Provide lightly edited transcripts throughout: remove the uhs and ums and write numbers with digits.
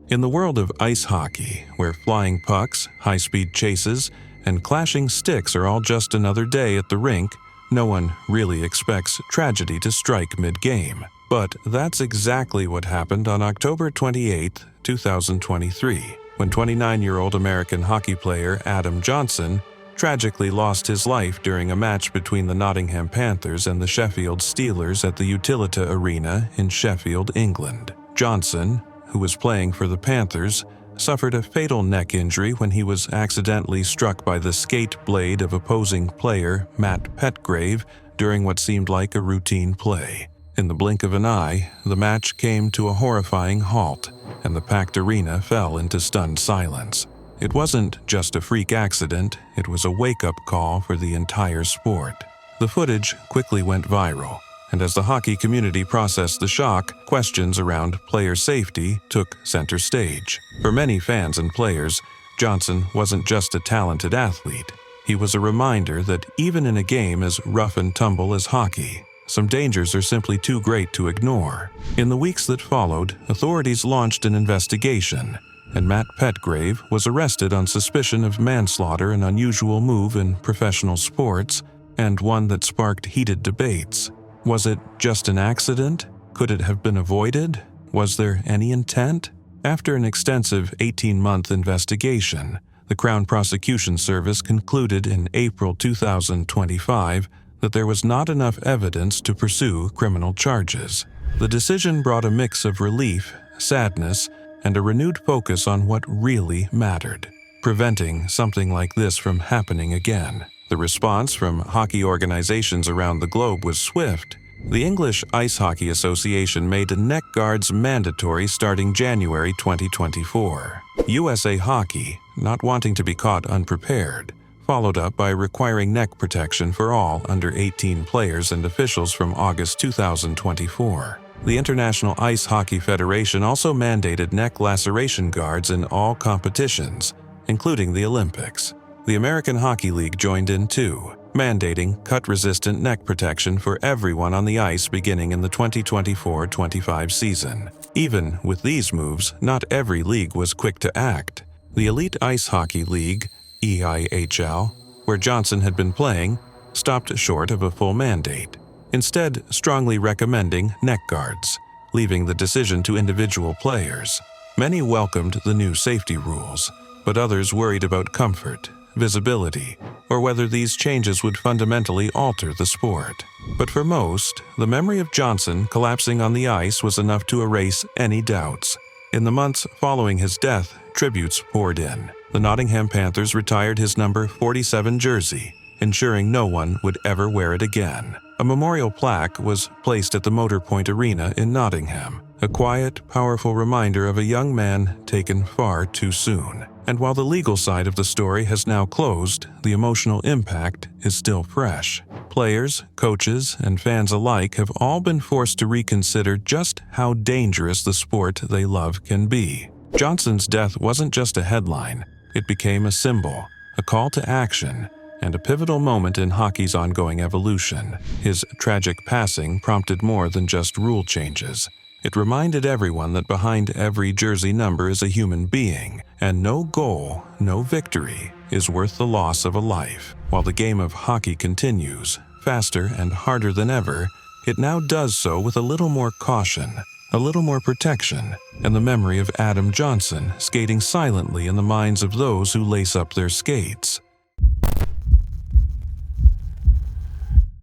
In the world of ice hockey, where flying pucks, high-speed chases, and clashing sticks are all just another day at the rink, no one really expects tragedy to strike mid-game. But that's exactly what happened on October 28, 2023, when 29-year-old American hockey player Adam Johnson tragically lost his life during a match between the Nottingham Panthers and the Sheffield Steelers at the Utilita Arena in Sheffield, England. Johnson, who was playing for the Panthers, suffered a fatal neck injury when he was accidentally struck by the skate blade of opposing player Matt Petgrave during what seemed like a routine play. In the blink of an eye, the match came to a horrifying halt, and the packed arena fell into stunned silence. It wasn't just a freak accident, it was a wake-up call for the entire sport. The footage quickly went viral, and as the hockey community processed the shock, questions around player safety took center stage. For many fans and players, Johnson wasn't just a talented athlete. He was a reminder that even in a game as rough and tumble as hockey, some dangers are simply too great to ignore. In the weeks that followed, authorities launched an investigation, and Matt Petgrave was arrested on suspicion of manslaughter, an unusual move in professional sports, and one that sparked heated debates. Was it just an accident? Could it have been avoided? Was there any intent? After an extensive 18-month investigation, the Crown Prosecution Service concluded in April 2025 that there was not enough evidence to pursue criminal charges. The decision brought a mix of relief, sadness, and a renewed focus on what really mattered, preventing something like this from happening again. The response from hockey organizations around the globe was swift. The English Ice Hockey Association made neck guards mandatory starting January 2024. USA Hockey, not wanting to be caught unprepared, followed up by requiring neck protection for all under 18 players and officials from August 2024. The International Ice Hockey Federation also mandated neck laceration guards in all competitions, including the Olympics. The American Hockey League joined in too, mandating cut-resistant neck protection for everyone on the ice beginning in the 2024-25 season. Even with these moves, not every league was quick to act. The Elite Ice Hockey League, EIHL, where Johnson had been playing, stopped short of a full mandate, instead strongly recommending neck guards, leaving the decision to individual players. Many welcomed the new safety rules, but others worried about comfort, visibility, or whether these changes would fundamentally alter the sport. But for most, the memory of Johnson collapsing on the ice was enough to erase any doubts. In the months following his death, tributes poured in. The Nottingham Panthers retired his number 47 jersey, ensuring no one would ever wear it again. A memorial plaque was placed at the Motorpoint Arena in Nottingham, a quiet, powerful reminder of a young man taken far too soon. And while the legal side of the story has now closed, the emotional impact is still fresh. Players, coaches, and fans alike have all been forced to reconsider just how dangerous the sport they love can be. Johnson's death wasn't just a headline. It became a symbol, a call to action, and a pivotal moment in hockey's ongoing evolution. His tragic passing prompted more than just rule changes. It reminded everyone that behind every jersey number is a human being, and no goal, no victory, is worth the loss of a life. While the game of hockey continues, faster and harder than ever, it now does so with a little more caution, a little more protection, and the memory of Adam Johnson skating silently in the minds of those who lace up their skates.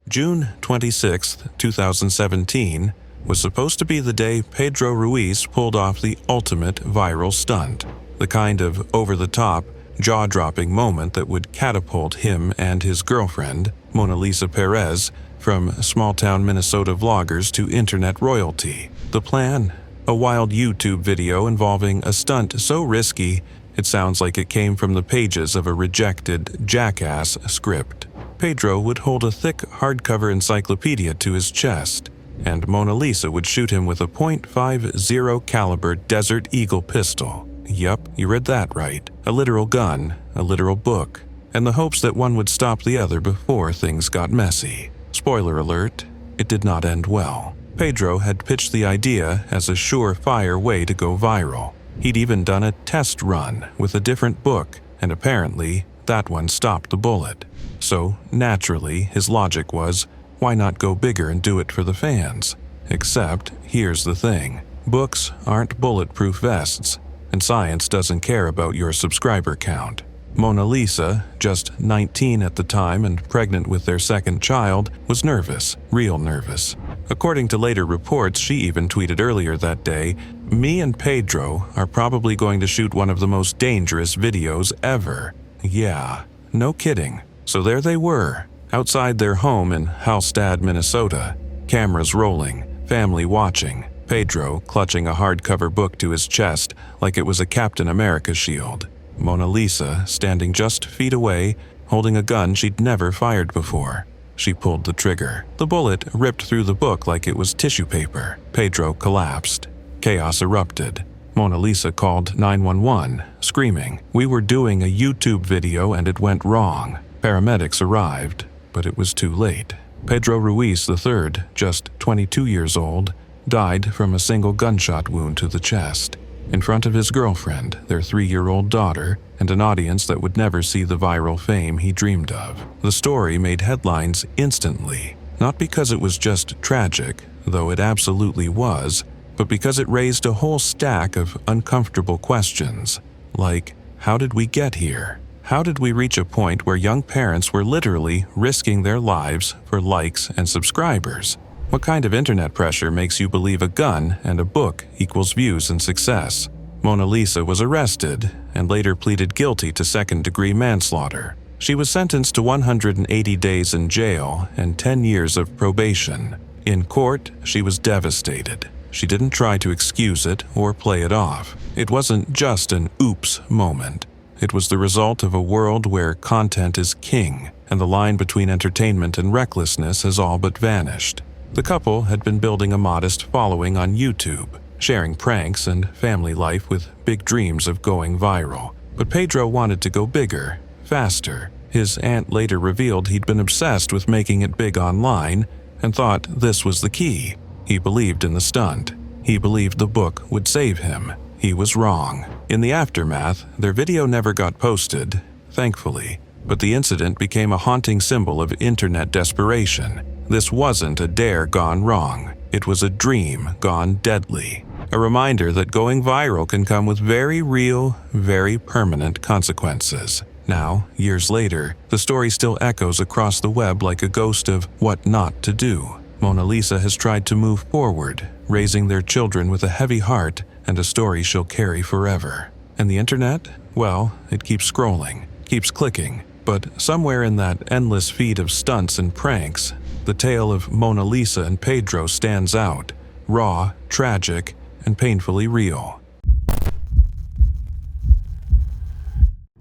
June 26, 2017, was supposed to be the day Pedro Ruiz pulled off the ultimate viral stunt, the kind of over-the-top, jaw-dropping moment that would catapult him and his girlfriend, Mona Lisa Perez, from small-town Minnesota vloggers to internet royalty. The plan? A wild YouTube video involving a stunt so risky, it sounds like it came from the pages of a rejected Jackass script. Pedro would hold a thick hardcover encyclopedia to his chest, and Mona Lisa would shoot him with a .50 caliber Desert Eagle pistol. Yup, you read that right. A literal gun, a literal book, and the hopes that one would stop the other before things got messy. Spoiler alert, it did not end well. Pedro had pitched the idea as a surefire way to go viral. He'd even done a test run with a different book, and apparently that one stopped the bullet. So, naturally, his logic was, why not go bigger and do it for the fans? Except, here's the thing. Books aren't bulletproof vests, and science doesn't care about your subscriber count. Mona Lisa, just 19 at the time and pregnant with their second child, was nervous, real nervous. According to later reports, she even tweeted earlier that day, "Me and Pedro are probably going to shoot one of the most dangerous videos ever." Yeah, no kidding. So there they were, outside their home in Hallstatt, Minnesota. Cameras rolling, family watching, Pedro clutching a hardcover book to his chest like it was a Captain America shield. Mona Lisa standing just feet away, holding a gun she'd never fired before. She pulled the trigger. The bullet ripped through the book like it was tissue paper. Pedro collapsed. Chaos erupted. Mona Lisa called 911, screaming, "We were doing a YouTube video and it went wrong." Paramedics arrived, but it was too late. Pedro Ruiz III, just 22 years old, died from a single gunshot wound to the chest, in front of his girlfriend, their 3-year-old daughter, and an audience that would never see the viral fame he dreamed of. The story made headlines instantly, not because it was just tragic, though it absolutely was, but because it raised a whole stack of uncomfortable questions, like, how did we get here? How did we reach a point where young parents were literally risking their lives for likes and subscribers? What kind of internet pressure makes you believe a gun and a book equals views and success? Mona Lisa was arrested and later pleaded guilty to second-degree manslaughter. She was sentenced to 180 days in jail and 10 years of probation. In court, she was devastated. She didn't try to excuse it or play it off. It wasn't just an oops moment. It was the result of a world where content is king, and the line between entertainment and recklessness has all but vanished. The couple had been building a modest following on YouTube, sharing pranks and family life with big dreams of going viral. But Pedro wanted to go bigger, faster. His aunt later revealed he'd been obsessed with making it big online and thought this was the key. He believed in the stunt. He believed the book would save him. He was wrong. In the aftermath, their video never got posted, thankfully, but the incident became a haunting symbol of internet desperation. This wasn't a dare gone wrong. It was a dream gone deadly. A reminder that going viral can come with very real, very permanent consequences. Now, years later, the story still echoes across the web like a ghost of what not to do. Mona Lisa has tried to move forward, raising their children with a heavy heart and a story she'll carry forever. And the internet? Well, it keeps scrolling, keeps clicking, but somewhere in that endless feed of stunts and pranks, the tale of Mona Lisa and Pedro stands out, raw, tragic, and painfully real.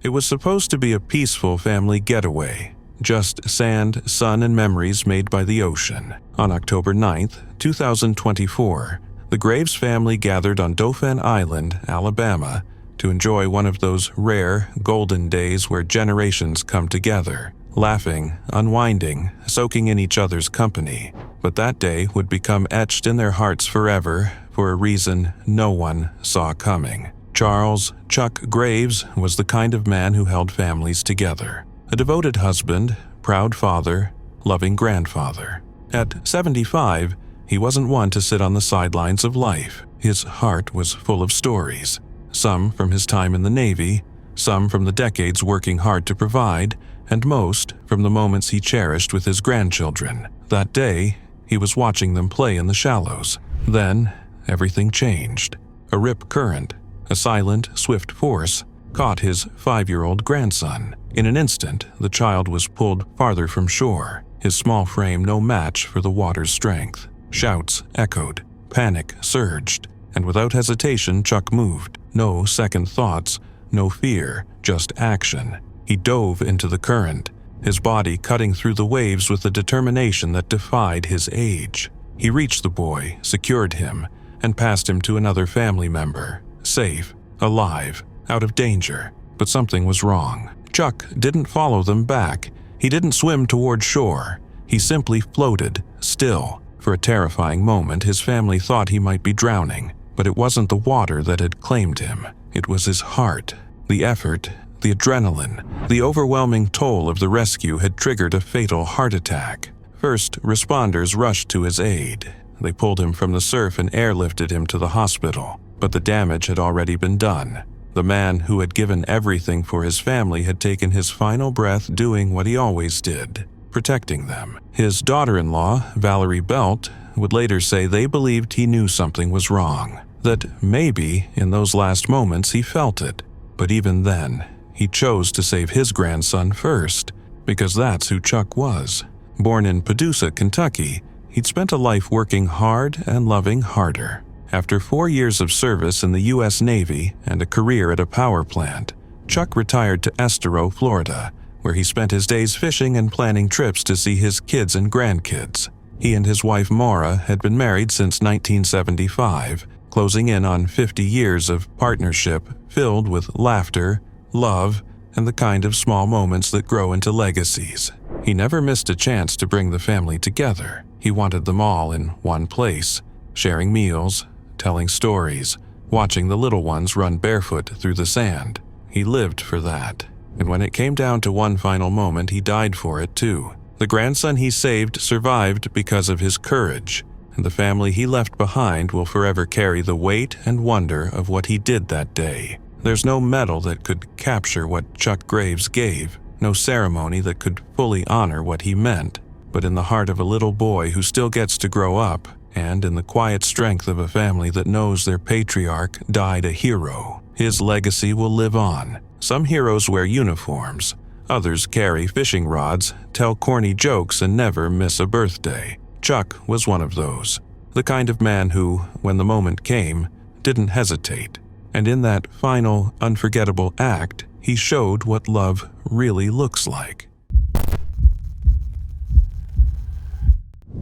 It was supposed to be a peaceful family getaway, just sand, sun, and memories made by the ocean. On October 9th, 2024, the Graves family gathered on Dauphin Island, Alabama, to enjoy one of those rare, golden days where generations come together, laughing, unwinding, soaking in each other's company. But that day would become etched in their hearts forever for a reason no one saw coming. Charles Chuck Graves was the kind of man who held families together. A devoted husband, proud father, loving grandfather. At 75, he wasn't one to sit on the sidelines of life. His heart was full of stories, some from his time in the Navy, some from the decades working hard to provide, and most from the moments he cherished with his grandchildren. That day, he was watching them play in the shallows. Then, everything changed. A rip current, a silent, swift force, caught his 5-year-old grandson. In an instant, the child was pulled farther from shore, his small frame no match for the water's strength. Shouts echoed, panic surged, and without hesitation, Chuck moved. No second thoughts, no fear, just action. He dove into the current, his body cutting through the waves with a determination that defied his age. He reached the boy, secured him, and passed him to another family member, safe, alive, out of danger. But something was wrong. Chuck didn't follow them back. He didn't swim toward shore. He simply floated, still. For a terrifying moment, his family thought he might be drowning. But it wasn't the water that had claimed him. It was his heart. The effort, the adrenaline, the overwhelming toll of the rescue had triggered a fatal heart attack. First responders rushed to his aid. They pulled him from the surf and airlifted him to the hospital. But the damage had already been done. The man who had given everything for his family had taken his final breath doing what he always did, protecting them. His daughter-in-law, Valerie Belt, would later say they believed he knew something was wrong, that maybe in those last moments he felt it. But even then, he chose to save his grandson first, because that's who Chuck was. Born in Paducah, Kentucky, he'd spent a life working hard and loving harder. After 4 years of service in the U.S. Navy and a career at a power plant, Chuck retired to Estero, Florida, where he spent his days fishing and planning trips to see his kids and grandkids. He and his wife Maura had been married since 1975, closing in on 50 years of partnership filled with laughter, love, and the kind of small moments that grow into legacies. He never missed a chance to bring the family together. He wanted them all in one place, sharing meals, telling stories, watching the little ones run barefoot through the sand. He lived for that. And when it came down to one final moment, he died for it too. The grandson he saved survived because of his courage, and the family he left behind will forever carry the weight and wonder of what he did that day. There's no medal that could capture what Chuck Graves gave, no ceremony that could fully honor what he meant, but in the heart of a little boy who still gets to grow up, and in the quiet strength of a family that knows their patriarch died a hero, his legacy will live on. Some heroes wear uniforms, others carry fishing rods, tell corny jokes, and never miss a birthday. Chuck was one of those, the kind of man who, when the moment came, didn't hesitate. And in that final, unforgettable act, he showed what love really looks like.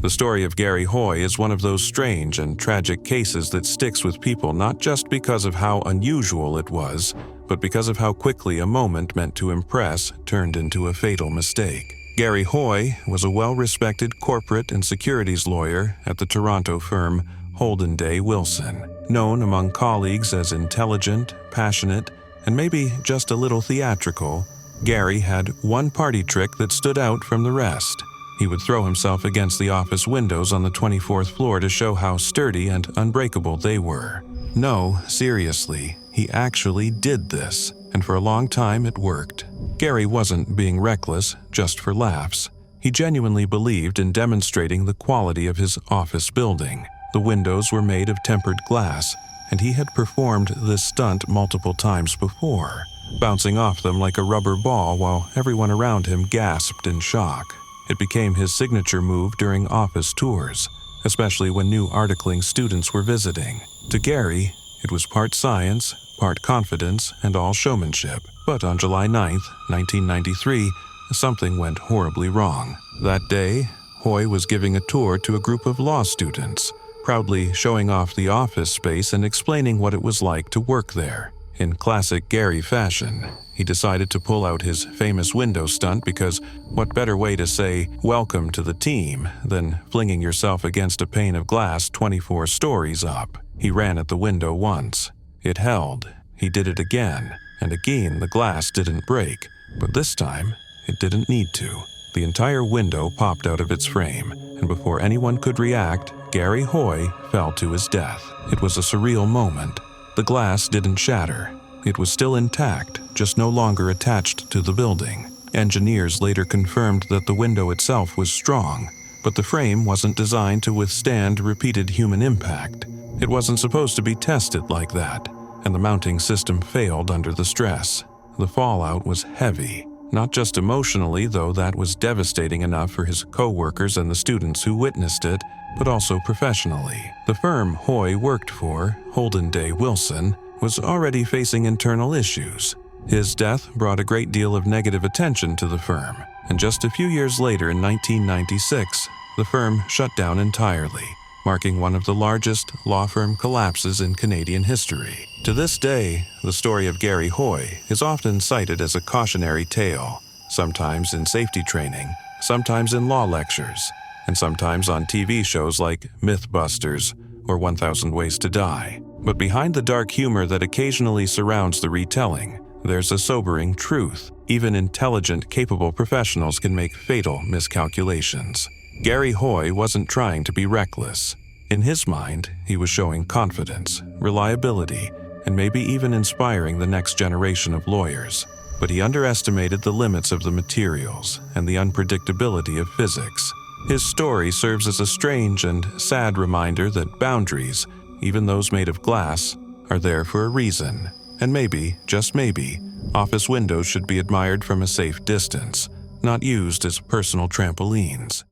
The story of Gary Hoy is one of those strange and tragic cases that sticks with people not just because of how unusual it was, but because of how quickly a moment meant to impress turned into a fatal mistake. Gary Hoy was a well-respected corporate and securities lawyer at the Toronto firm Holden Day Wilson, known among colleagues as intelligent, passionate, and maybe just a little theatrical. Gary had one party trick that stood out from the rest. He would throw himself against the office windows on the 24th floor to show how sturdy and unbreakable they were. No, seriously, he actually did this, and for a long time it worked. Gary wasn't being reckless just for laughs. He genuinely believed in demonstrating the quality of his office building. The windows were made of tempered glass, and he had performed this stunt multiple times before, bouncing off them like a rubber ball while everyone around him gasped in shock. It became his signature move during office tours, especially when new articling students were visiting. To Gary, it was part science, part confidence, and all showmanship. But on July 9th, 1993, something went horribly wrong. That day, Hoy was giving a tour to a group of law students, proudly showing off the office space and explaining what it was like to work there. In classic Gary fashion, he decided to pull out his famous window stunt because what better way to say welcome to the team than flinging yourself against a pane of glass 24 stories up. He ran at the window once. It held. He did it again, and again the glass didn't break, but this time it didn't need to. The entire window popped out of its frame, and before anyone could react, Gary Hoy fell to his death. It was a surreal moment. The glass didn't shatter. It was still intact, just no longer attached to the building. Engineers later confirmed that the window itself was strong, but the frame wasn't designed to withstand repeated human impact. It wasn't supposed to be tested like that, and the mounting system failed under the stress. The fallout was heavy, not just emotionally, though that was devastating enough for his co-workers and the students who witnessed it, but also professionally. The firm Hoy worked for, Holden Day Wilson, was already facing internal issues. His death brought a great deal of negative attention to the firm, and just a few years later in 1996, the firm shut down entirely, marking one of the largest law firm collapses in Canadian history. To this day, the story of Gary Hoy is often cited as a cautionary tale, sometimes in safety training, sometimes in law lectures, and sometimes on TV shows like Mythbusters or 1000 Ways to Die. But behind the dark humor that occasionally surrounds the retelling, there's a sobering truth. Even intelligent, capable professionals can make fatal miscalculations. Gary Hoy wasn't trying to be reckless. In his mind, he was showing confidence, reliability, and maybe even inspiring the next generation of lawyers. But he underestimated the limits of the materials and the unpredictability of physics. His story serves as a strange and sad reminder that boundaries, even those made of glass, are there for a reason. And maybe, just maybe, office windows should be admired from a safe distance, not used as personal trampolines.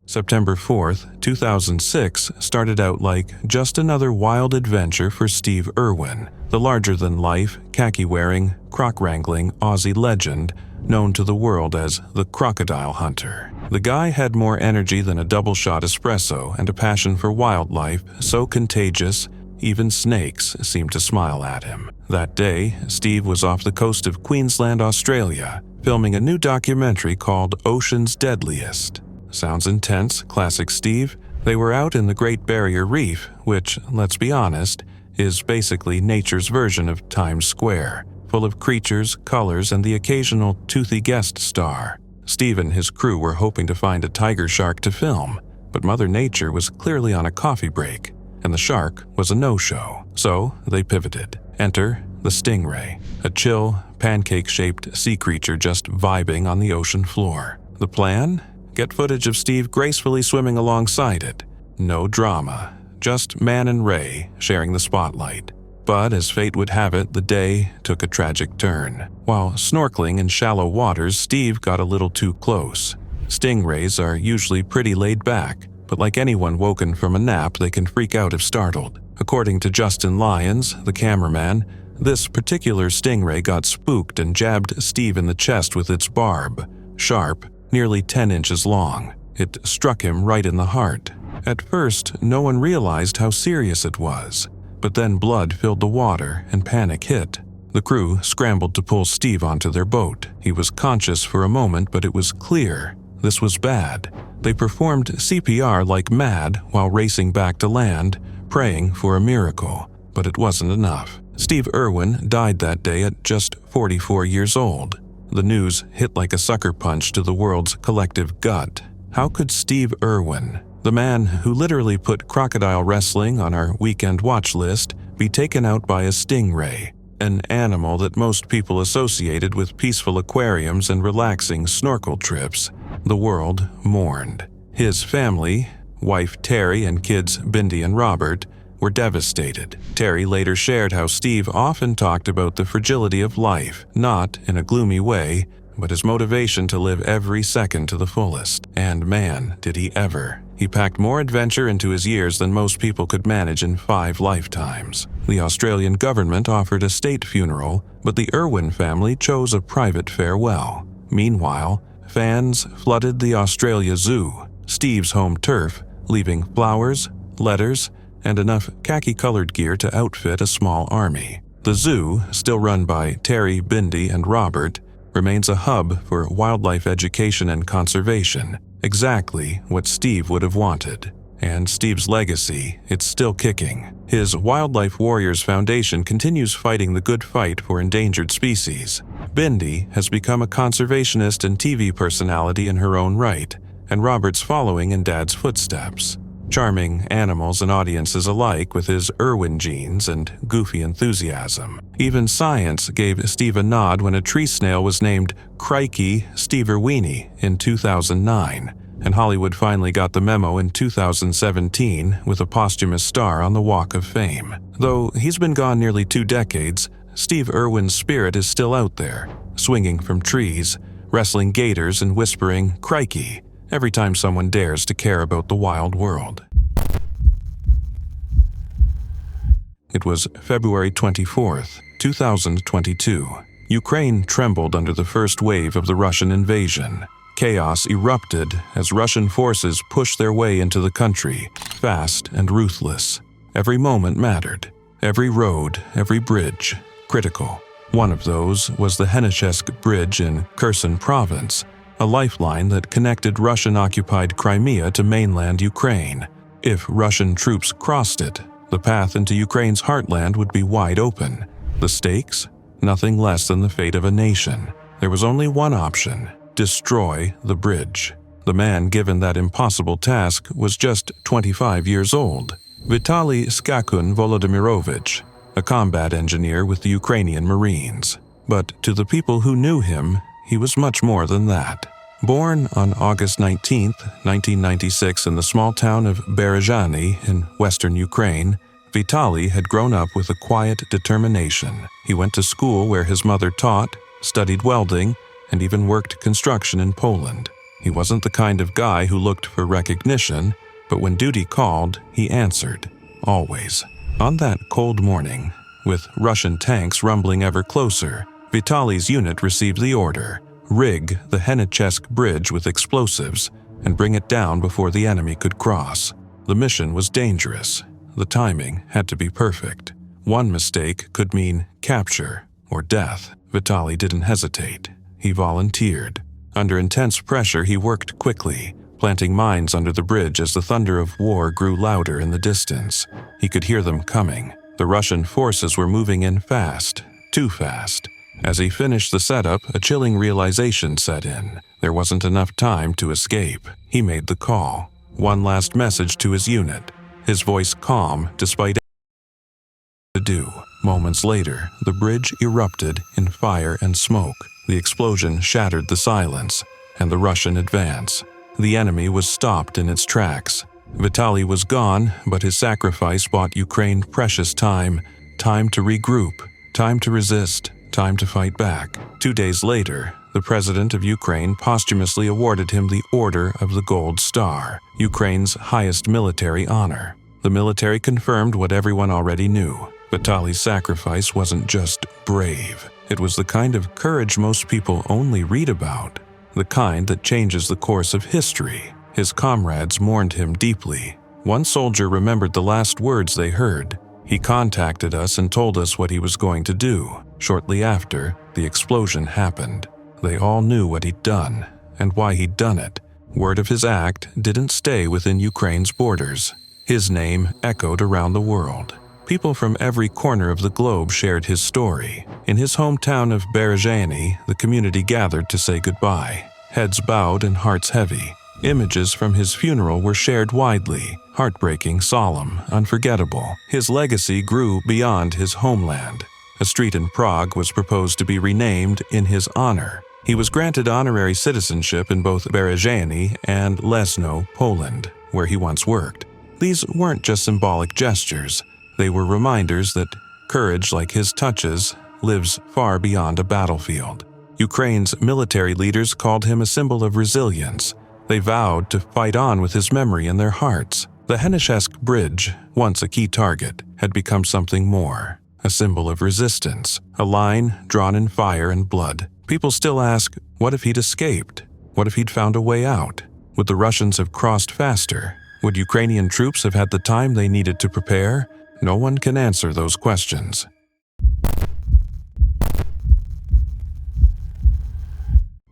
September 4th, 2006 started out like just another wild adventure for Steve Irwin, the larger-than-life, khaki-wearing, croc-wrangling Aussie legend known to the world as the Crocodile Hunter. The guy had more energy than a double-shot espresso and a passion for wildlife so contagious, even snakes seemed to smile at him. That day, Steve was off the coast of Queensland, Australia, filming a new documentary called Ocean's Deadliest. Sounds intense, classic Steve. They were out in the Great Barrier Reef, which, let's be honest, is basically nature's version of Times Square, full of creatures, colors, and the occasional toothy guest star. Steve and his crew were hoping to find a tiger shark to film, but Mother Nature was clearly on a coffee break, and the shark was a no-show. So they pivoted. Enter the stingray, a chill, pancake-shaped sea creature just vibing on the ocean floor. The plan? Get footage of Steve gracefully swimming alongside it. No drama, just Man and Ray sharing the spotlight. But as fate would have it, the day took a tragic turn. While snorkeling in shallow waters, Steve got a little too close. Stingrays are usually pretty laid back, but like anyone woken from a nap, they can freak out if startled. According to Justin Lyons, the cameraman, this particular stingray got spooked and jabbed Steve in the chest with its barb, sharp, nearly 10 inches long. It struck him right in the heart. At first, no one realized how serious it was, but then blood filled the water and panic hit. The crew scrambled to pull Steve onto their boat. He was conscious for a moment, but it was clear this was bad. They performed CPR like mad while racing back to land, praying for a miracle, but it wasn't enough. Steve Irwin died that day at just 44 years old. The news hit like a sucker punch to the world's collective gut. How could Steve Irwin, the man who literally put crocodile wrestling on our weekend watch list, be taken out by a stingray, an animal that most people associated with peaceful aquariums and relaxing snorkel trips? The world mourned. His family, wife Terry and kids Bindi and Robert, were devastated. Terry later shared how Steve often talked about the fragility of life, not in a gloomy way, but his motivation to live every second to the fullest. And man, did he ever. He packed more adventure into his years than most people could manage in 5 lifetimes. The Australian government offered a state funeral, but the Irwin family chose a private farewell. Meanwhile, fans flooded the Australia Zoo, Steve's home turf, leaving flowers, letters, and enough khaki-colored gear to outfit a small army. The zoo, still run by Terry, Bindi, and Robert, remains a hub for wildlife education and conservation, exactly what Steve would have wanted. And Steve's legacy, it's still kicking. His Wildlife Warriors Foundation continues fighting the good fight for endangered species. Bindi has become a conservationist and TV personality in her own right, and Robert's following in Dad's footsteps, charming animals and audiences alike with his Irwin genes and goofy enthusiasm. Even science gave Steve a nod when a tree snail was named Crikey Steve Irwini in 2009, and Hollywood finally got the memo in 2017 with a posthumous star on the Walk of Fame. Though he's been gone nearly 2 decades, Steve Irwin's spirit is still out there, swinging from trees, wrestling gators and whispering "Crikey" every time someone dares to care about the wild world. It was February 24th, 2022. Ukraine trembled under the first wave of the Russian invasion. Chaos erupted as Russian forces pushed their way into the country, fast and ruthless. Every moment mattered. Every road, every bridge, critical. One of those was the Hennichesk Bridge in Kherson Province, a lifeline that connected Russian-occupied Crimea to mainland Ukraine. If Russian troops crossed it, the path into Ukraine's heartland would be wide open. The stakes? Nothing less than the fate of a nation. There was only one option: destroy the bridge. The man given that impossible task was just 25 years old. Vitali Volodovich, a combat engineer with the Ukrainian Marines. But to the people who knew him, he was much more than that. Born on August 19, 1996 in the small town of Berezhany in western Ukraine, Vitali had grown up with a quiet determination. He went to school where his mother taught, studied welding, and even worked construction in Poland. He wasn't the kind of guy who looked for recognition, but when duty called, he answered, always. On that cold morning, with Russian tanks rumbling ever closer, Vitali's unit received the order: rig the Henichesk bridge with explosives and bring it down before the enemy could cross. The mission was dangerous. The timing had to be perfect. One mistake could mean capture or death. Vitali didn't hesitate. He volunteered. Under intense pressure, he worked quickly, planting mines under the bridge as the thunder of war grew louder in the distance. He could hear them coming. The Russian forces were moving in fast, too fast. As he finished the setup, a chilling realization set in. There wasn't enough time to escape. He made the call. One last message to his unit, his voice calm despite to do. Moments later, the bridge erupted in fire and smoke. The explosion shattered the silence and the Russian advance. The enemy was stopped in its tracks. Vitali was gone, but his sacrifice bought Ukraine precious time. Time to regroup, time to resist, time to fight back. 2 days later, the president of Ukraine posthumously awarded him the Order of the Gold Star, Ukraine's highest military honor. The military confirmed what everyone already knew. Vitali's sacrifice wasn't just brave. It was the kind of courage most people only read about, the kind that changes the course of history. His comrades mourned him deeply. One soldier remembered the last words they heard. He contacted us and told us what he was going to do. Shortly after, the explosion happened. They all knew what he'd done and why he'd done it. Word of his act didn't stay within Ukraine's borders. His name echoed around the world. People from every corner of the globe shared his story. In his hometown of Berezhany, the community gathered to say goodbye, heads bowed and hearts heavy. Images from his funeral were shared widely, heartbreaking, solemn, unforgettable. His legacy grew beyond his homeland. A street in Prague was proposed to be renamed in his honor. He was granted honorary citizenship in both Berezhany and Leszno, Poland, where he once worked. These weren't just symbolic gestures. They were reminders that courage like his touches lives far beyond a battlefield. Ukraine's military leaders called him a symbol of resilience. They vowed to fight on with his memory in their hearts. The Henichesk bridge, once a key target, had become something more, a symbol of resistance, a line drawn in fire and blood. People still ask, what if he'd escaped? What if he'd found a way out? Would the Russians have crossed faster? Would Ukrainian troops have had the time they needed to prepare? No one can answer those questions.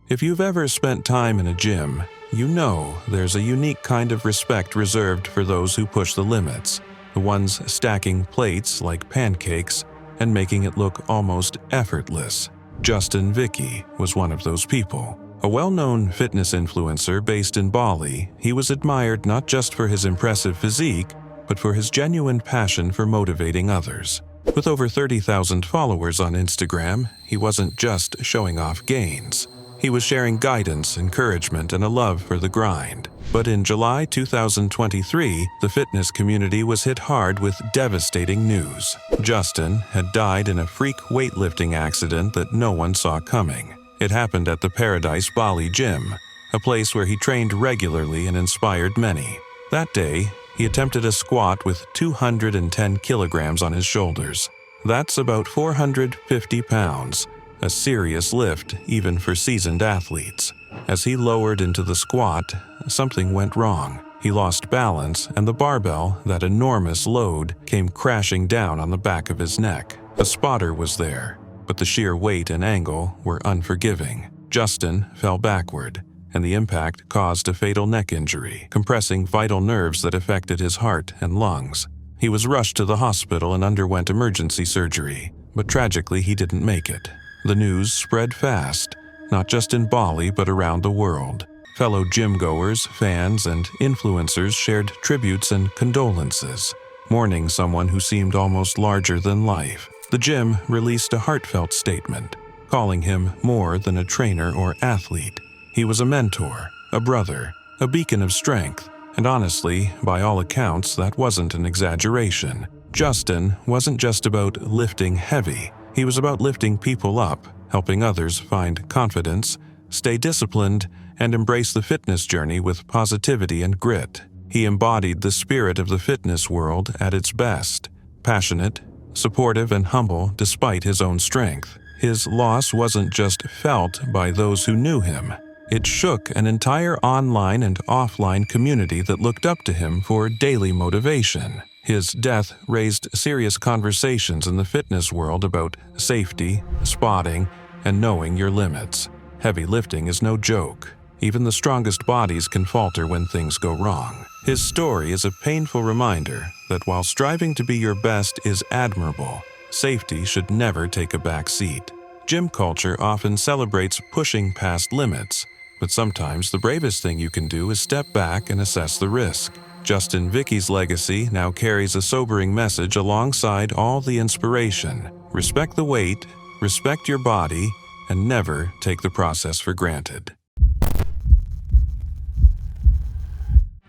If you've ever spent time in a gym, you know there's a unique kind of respect reserved for those who push the limits, the ones stacking plates like pancakes and making it look almost effortless. Justin Vicki was one of those people. A well-known fitness influencer based in Bali, he was admired not just for his impressive physique, but for his genuine passion for motivating others. With over 30,000 followers on Instagram, he wasn't just showing off gains. He was sharing guidance, encouragement, and a love for the grind. But in July 2023, the fitness community was hit hard with devastating news. Justin had died in a freak weightlifting accident that no one saw coming. It happened at the Paradise Bali Gym, a place where he trained regularly and inspired many. That day, he attempted a squat with 210 kilograms on his shoulders. That's about 450 pounds, a serious lift even for seasoned athletes. As he lowered into the squat, something went wrong. He lost balance, and the barbell, that enormous load, came crashing down on the back of his neck. A spotter was there, but the sheer weight and angle were unforgiving. Justin fell backward, and the impact caused a fatal neck injury, compressing vital nerves that affected his heart and lungs. He was rushed to the hospital and underwent emergency surgery, but tragically he didn't make it. The news spread fast, not just in Bali but around the world. Fellow gym-goers, fans, and influencers shared tributes and condolences, mourning someone who seemed almost larger than life. The gym released a heartfelt statement, calling him more than a trainer or athlete. He was a mentor, a brother, a beacon of strength, and honestly, by all accounts, that wasn't an exaggeration. Justin wasn't just about lifting heavy. He was about lifting people up, helping others find confidence, stay disciplined, and embrace the fitness journey with positivity and grit. He embodied the spirit of the fitness world at its best, passionate, supportive, and humble despite his own strength. His loss wasn't just felt by those who knew him. It shook an entire online and offline community that looked up to him for daily motivation. His death raised serious conversations in the fitness world about safety, spotting, and knowing your limits. Heavy lifting is no joke. Even the strongest bodies can falter when things go wrong. His story is a painful reminder that while striving to be your best is admirable, safety should never take a back seat. Gym culture often celebrates pushing past limits, but sometimes the bravest thing you can do is step back and assess the risk. Justin Vicki's legacy now carries a sobering message alongside all the inspiration. Respect the weight, respect your body, and never take the process for granted.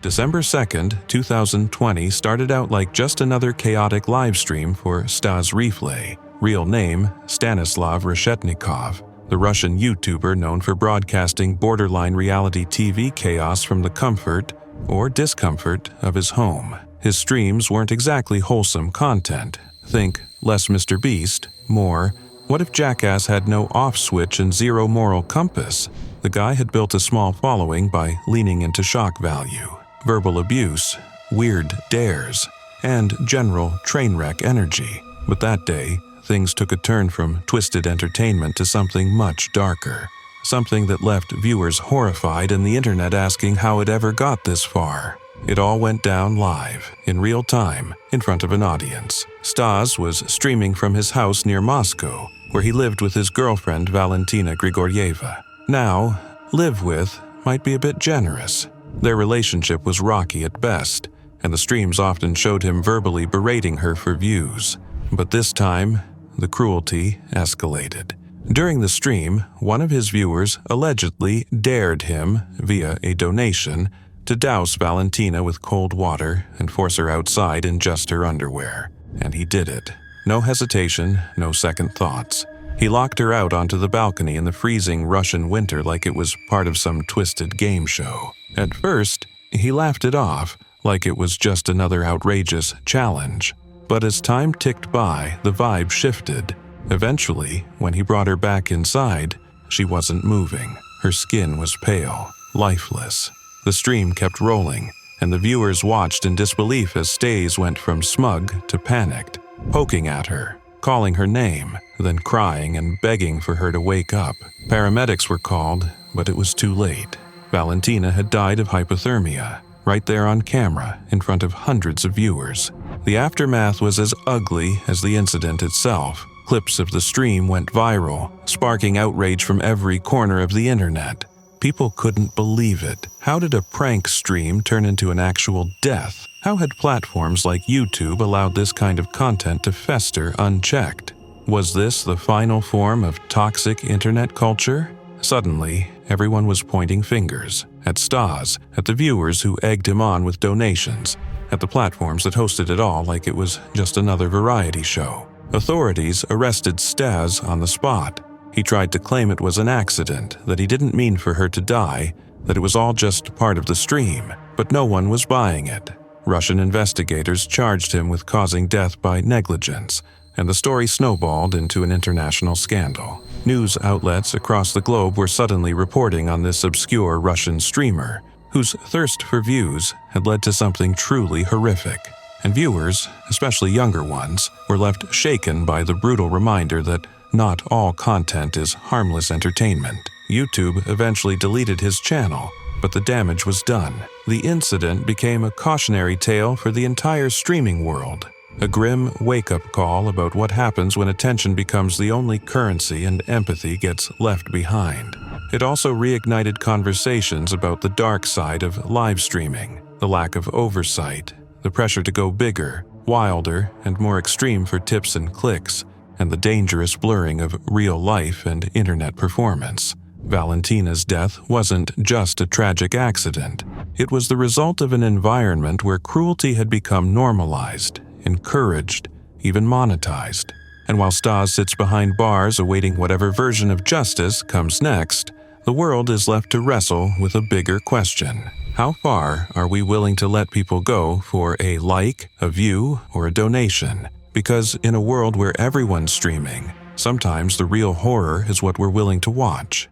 December 2nd, 2020 started out like just another chaotic livestream for Staz Replay, real name Stanislav Reshetnikov, the Russian YouTuber known for broadcasting borderline reality TV chaos from the comfort or discomfort of his home. His streams weren't exactly wholesome content. Think less Mr. Beast, more, what if Jackass had no off switch and zero moral compass? The guy had built a small following by leaning into shock value, verbal abuse, weird dares, and general train wreck energy. But that day, things took a turn from twisted entertainment to something much darker. Something that left viewers horrified and the internet asking how it ever got this far. It all went down live, in real time, in front of an audience. Staz was streaming from his house near Moscow, where he lived with his girlfriend Valentina Grigorieva. Now, live with might be a bit generous. Their relationship was rocky at best, and the streams often showed him verbally berating her for views. But this time, the cruelty escalated. During the stream, one of his viewers allegedly dared him, via a donation, to douse Valentina with cold water and force her outside in just her underwear. And he did it. No hesitation, no second thoughts. He locked her out onto the balcony in the freezing Russian winter like it was part of some twisted game show. At first, he laughed it off, like it was just another outrageous challenge. But as time ticked by, the vibe shifted. Eventually, when he brought her back inside, she wasn't moving. Her skin was pale, lifeless. The stream kept rolling, and the viewers watched in disbelief as Staz went from smug to panicked, poking at her, calling her name, then crying and begging for her to wake up. Paramedics were called, but it was too late. Valentina had died of hypothermia, right there on camera, in front of hundreds of viewers. The aftermath was as ugly as the incident itself. Clips of the stream went viral, sparking outrage from every corner of the internet. People couldn't believe it. How did a prank stream turn into an actual death? How had platforms like YouTube allowed this kind of content to fester unchecked? Was this the final form of toxic internet culture? Suddenly, everyone was pointing fingers. At Staz, at the viewers who egged him on with donations, at the platforms that hosted it all like it was just another variety show. Authorities arrested Staz on the spot. He tried to claim it was an accident, that he didn't mean for her to die, that it was all just part of the stream, but no one was buying it. Russian investigators charged him with causing death by negligence, and the story snowballed into an international scandal. News outlets across the globe were suddenly reporting on this obscure Russian streamer, whose thirst for views had led to something truly horrific. And viewers, especially younger ones, were left shaken by the brutal reminder that not all content is harmless entertainment. YouTube eventually deleted his channel, but the damage was done. The incident became a cautionary tale for the entire streaming world, a grim wake-up call about what happens when attention becomes the only currency and empathy gets left behind. It also reignited conversations about the dark side of live streaming, the lack of oversight, the pressure to go bigger, wilder, and more extreme for tips and clicks, and the dangerous blurring of real life and internet performance. Valentina's death wasn't just a tragic accident. It was the result of an environment where cruelty had become normalized, encouraged, even monetized. And while Staz sits behind bars awaiting whatever version of justice comes next, the world is left to wrestle with a bigger question. How far are we willing to let people go for a like, a view, or a donation? Because in a world where everyone's streaming, sometimes the real horror is what we're willing to watch.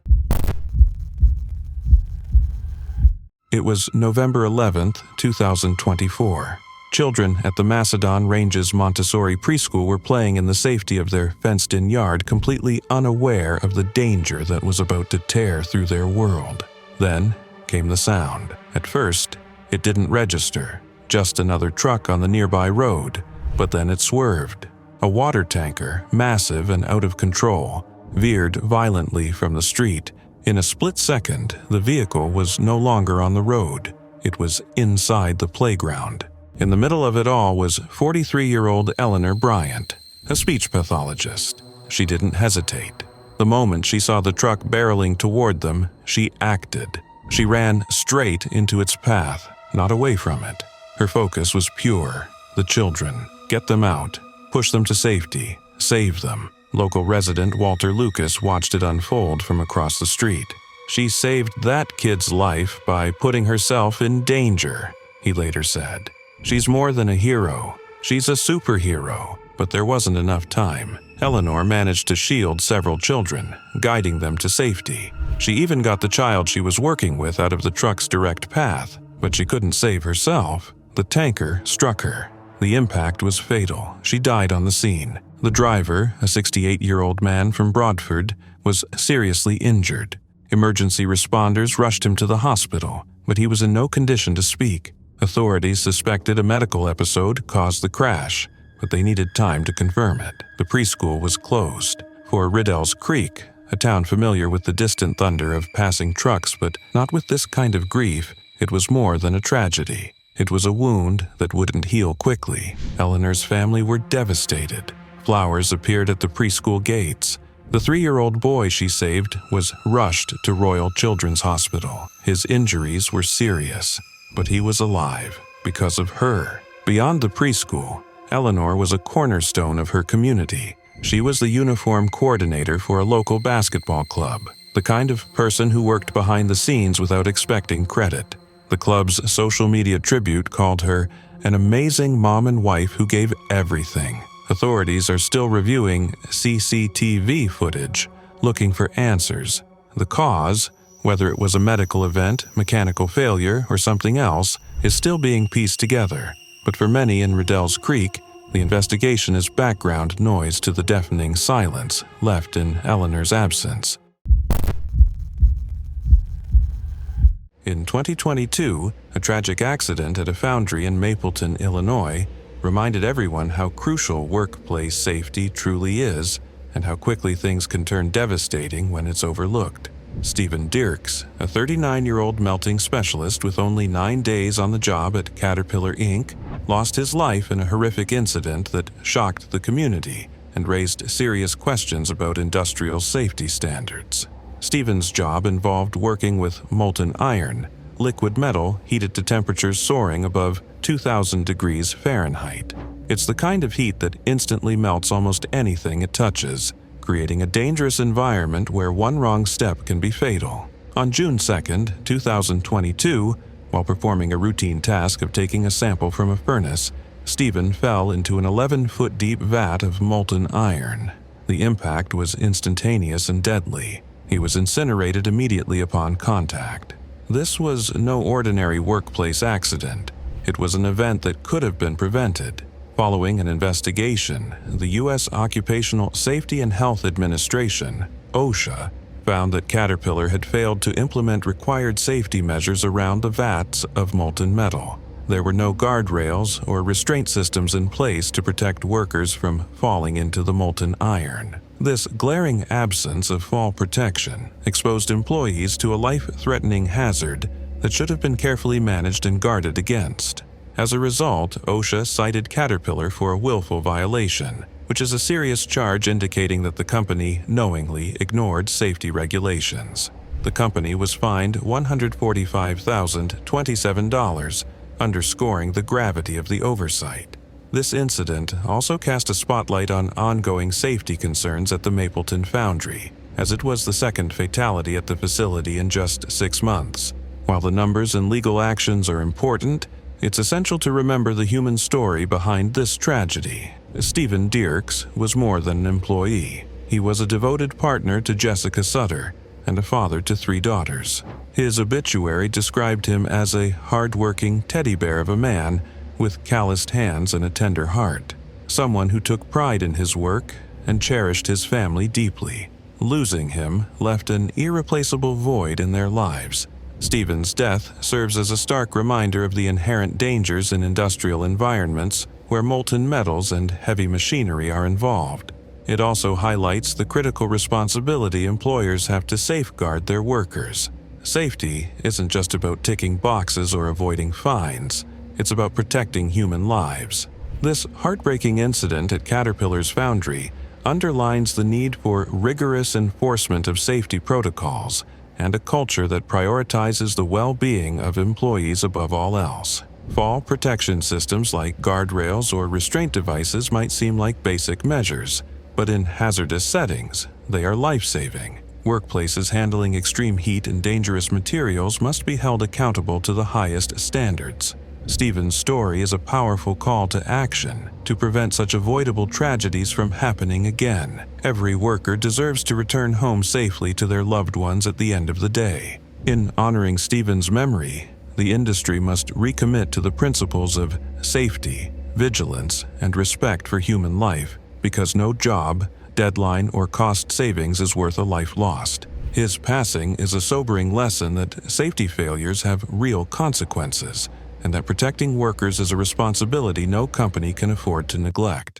It was November 11th, 2024. Children at the Macedon Ranges Montessori preschool were playing in the safety of their fenced-in yard, completely unaware of the danger that was about to tear through their world. Then came the sound. At first, it didn't register, just another truck on the nearby road, but then it swerved. A water tanker, massive and out of control, veered violently from the street. In a split second, the vehicle was no longer on the road. It was inside the playground. In the middle of it all was 43-year-old Elellanar Bryant, a speech pathologist. She didn't hesitate. The moment she saw the truck barreling toward them, she acted. She ran straight into its path, not away from it. Her focus was pure. The children. Get them out. Push them to safety. Save them. Local resident Walter Lucas watched it unfold from across the street. She saved that kid's life by putting herself in danger, he later said. She's more than a hero. She's a superhero. But there wasn't enough time. Elellanar managed to shield several children, guiding them to safety. She even got the child she was working with out of the truck's direct path, but she couldn't save herself. The tanker struck her. The impact was fatal. She died on the scene. The driver, a 68-year-old man from Broadford, was seriously injured. Emergency responders rushed him to the hospital, but he was in no condition to speak. Authorities suspected a medical episode caused the crash, but they needed time to confirm it. The preschool was closed. For Riddell's Creek, a town familiar with the distant thunder of passing trucks, but not with this kind of grief, it was more than a tragedy. It was a wound that wouldn't heal quickly. Eleanar's family were devastated. Flowers appeared at the preschool gates. The 3-year-old boy she saved was rushed to Royal Children's Hospital. His injuries were serious, but he was alive because of her. Beyond the preschool, Elellanar was a cornerstone of her community. She was the uniform coordinator for a local basketball club, the kind of person who worked behind the scenes without expecting credit. The club's social media tribute called her an amazing mom and wife who gave everything. Authorities are still reviewing CCTV footage, looking for answers. The cause, whether it was a medical event, mechanical failure, or something else, is still being pieced together. But for many in Riddell's Creek, the investigation is background noise to the deafening silence left in Eleanar's absence. In 2022, a tragic accident at a foundry in Mapleton, Illinois, reminded everyone how crucial workplace safety truly is and how quickly things can turn devastating when it's overlooked. Stephen Dirks, a 39-year-old melting specialist with only 9 days on the job at Caterpillar Inc., lost his life in a horrific incident that shocked the community and raised serious questions about industrial safety standards. Stephen's job involved working with molten iron, liquid metal heated to temperatures soaring above 2,000 degrees Fahrenheit. It's the kind of heat that instantly melts almost anything it touches, creating a dangerous environment where one wrong step can be fatal. On June 2, 2022, while performing a routine task of taking a sample from a furnace, Stephen fell into an 11-foot deep vat of molten iron. The impact was instantaneous and deadly. He was incinerated immediately upon contact. This was no ordinary workplace accident. It was an event that could have been prevented. Following an investigation, the U.S. Occupational Safety and Health Administration, OSHA, found that Caterpillar had failed to implement required safety measures around the vats of molten metal. There were no guardrails or restraint systems in place to protect workers from falling into the molten iron. This glaring absence of fall protection exposed employees to a life-threatening hazard that should have been carefully managed and guarded against. As a result, OSHA cited Caterpillar for a willful violation, which is a serious charge indicating that the company knowingly ignored safety regulations. The company was fined $145,027, underscoring the gravity of the oversight. This incident also cast a spotlight on ongoing safety concerns at the Mapleton foundry, as it was the second fatality at the facility in just 6 months. While the numbers and legal actions are important, it's essential to remember the human story behind this tragedy. Stephen Dierks was more than an employee. He was a devoted partner to Jessica Sutter and a father to 3 daughters. His obituary described him as a hard-working teddy bear of a man with calloused hands and a tender heart, someone who took pride in his work and cherished his family deeply. Losing him left an irreplaceable void in their lives. Stephen's death serves as a stark reminder of the inherent dangers in industrial environments where molten metals and heavy machinery are involved. It also highlights the critical responsibility employers have to safeguard their workers. Safety isn't just about ticking boxes or avoiding fines. It's about protecting human lives. This heartbreaking incident at Caterpillar's foundry underlines the need for rigorous enforcement of safety protocols and a culture that prioritizes the well-being of employees above all else. Fall protection systems like guardrails or restraint devices might seem like basic measures, but in hazardous settings, they are life-saving. Workplaces handling extreme heat and dangerous materials must be held accountable to the highest standards. Stephen's story is a powerful call to action to prevent such avoidable tragedies from happening again. Every worker deserves to return home safely to their loved ones at the end of the day. In honoring Stephen's memory, the industry must recommit to the principles of safety, vigilance, and respect for human life, because no job, deadline, or cost savings is worth a life lost. His passing is a sobering lesson that safety failures have real consequences, and that protecting workers is a responsibility no company can afford to neglect.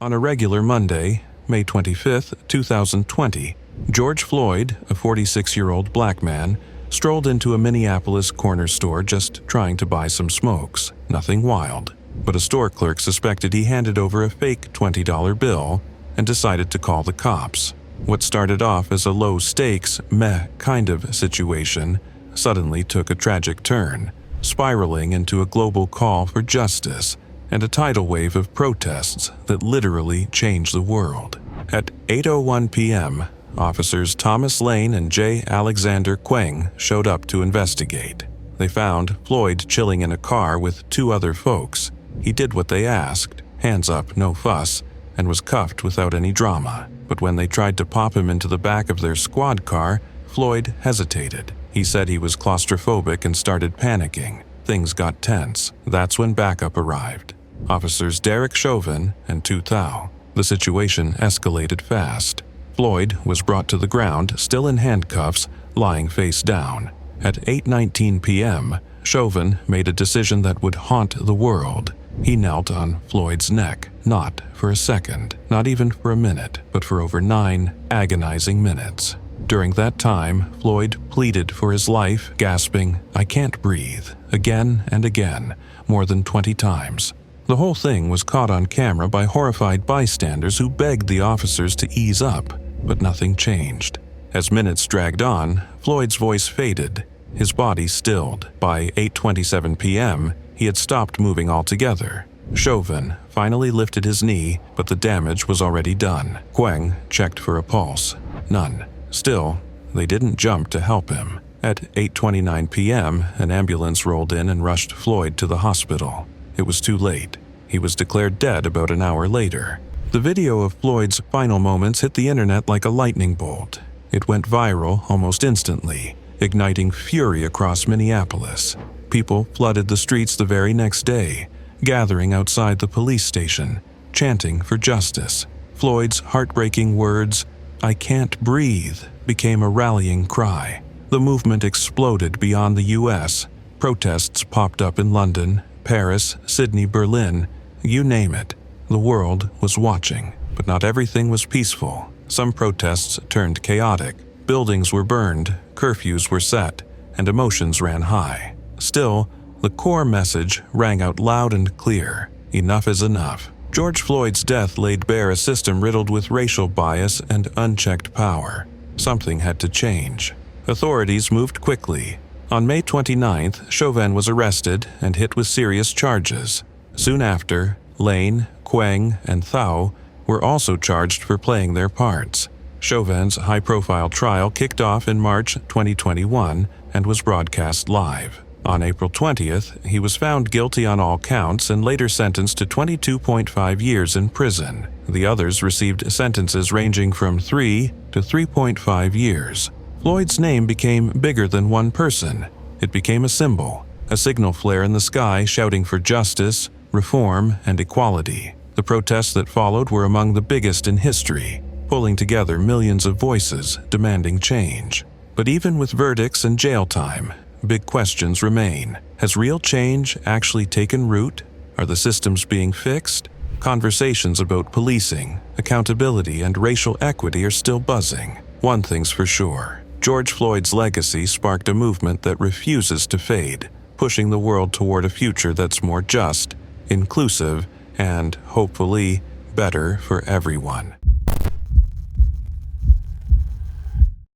On a regular Monday, May 25, 2020, George Floyd, a 46-year-old black man, strolled into a Minneapolis corner store just trying to buy some smokes. Nothing wild, but a store clerk suspected he handed over a fake $20 bill and decided to call the cops. What started off as a low-stakes, meh kind of situation suddenly took a tragic turn, spiraling into a global call for justice and a tidal wave of protests that literally changed the world. At 8:01 p.m., officers Thomas Lane and J. Alexander Queng showed up to investigate. They found Floyd chilling in a car with 2 other folks. He did what they asked, hands up, no fuss, and was cuffed without any drama. But when they tried to pop him into the back of their squad car, Floyd hesitated. He said he was claustrophobic and started panicking. Things got tense. That's when backup arrived. Officers Derek Chauvin and Tu Thao. The situation escalated fast. Floyd was brought to the ground, still in handcuffs, lying face down. At 8:19 p.m., Chauvin made a decision that would haunt the world. He knelt on Floyd's neck, not for a second, not even for a minute, but for over 9 agonizing minutes. During that time, Floyd pleaded for his life, gasping, "I can't breathe," again and again, more than 20 times. The whole thing was caught on camera by horrified bystanders who begged the officers to ease up, but nothing changed. As minutes dragged on, Floyd's voice faded, his body stilled. By 8:27 p.m., he had stopped moving altogether. Chauvin finally lifted his knee, but the damage was already done. Queng checked for a pulse. None. Still, they didn't jump to help him. At 8:29 p.m., an ambulance rolled in and rushed Floyd to the hospital. It was too late. He was declared dead about an hour later. The video of Floyd's final moments hit the internet like a lightning bolt. It went viral almost instantly, igniting fury across Minneapolis. People flooded the streets the very next day, gathering outside the police station, chanting for justice. Floyd's heartbreaking words, "I can't breathe," became a rallying cry. The movement exploded beyond the U.S. Protests popped up in London, Paris, Sydney, Berlin, you name it. The world was watching, but not everything was peaceful. Some protests turned chaotic. Buildings were burned, curfews were set, and emotions ran high. Still, the core message rang out loud and clear. Enough is enough. George Floyd's death laid bare a system riddled with racial bias and unchecked power. Something had to change. Authorities moved quickly. On May 29th, Chauvin was arrested and hit with serious charges. Soon after, Lane, Quang, and Thao were also charged for playing their parts. Chauvin's high-profile trial kicked off in March 2021 and was broadcast live. On April 20th, he was found guilty on all counts and later sentenced to 22.5 years in prison. The others received sentences ranging from 3 to 3.5 years. Floyd's name became bigger than one person. It became a symbol, a signal flare in the sky shouting for justice, reform, and equality. The protests that followed were among the biggest in history, pulling together millions of voices demanding change. But even with verdicts and jail time, big questions remain. Has real change actually taken root? Are the systems being fixed? Conversations about policing, accountability, and racial equity are still buzzing. One thing's for sure. George Floyd's legacy sparked a movement that refuses to fade, pushing the world toward a future that's more just, inclusive, and, hopefully, better for everyone.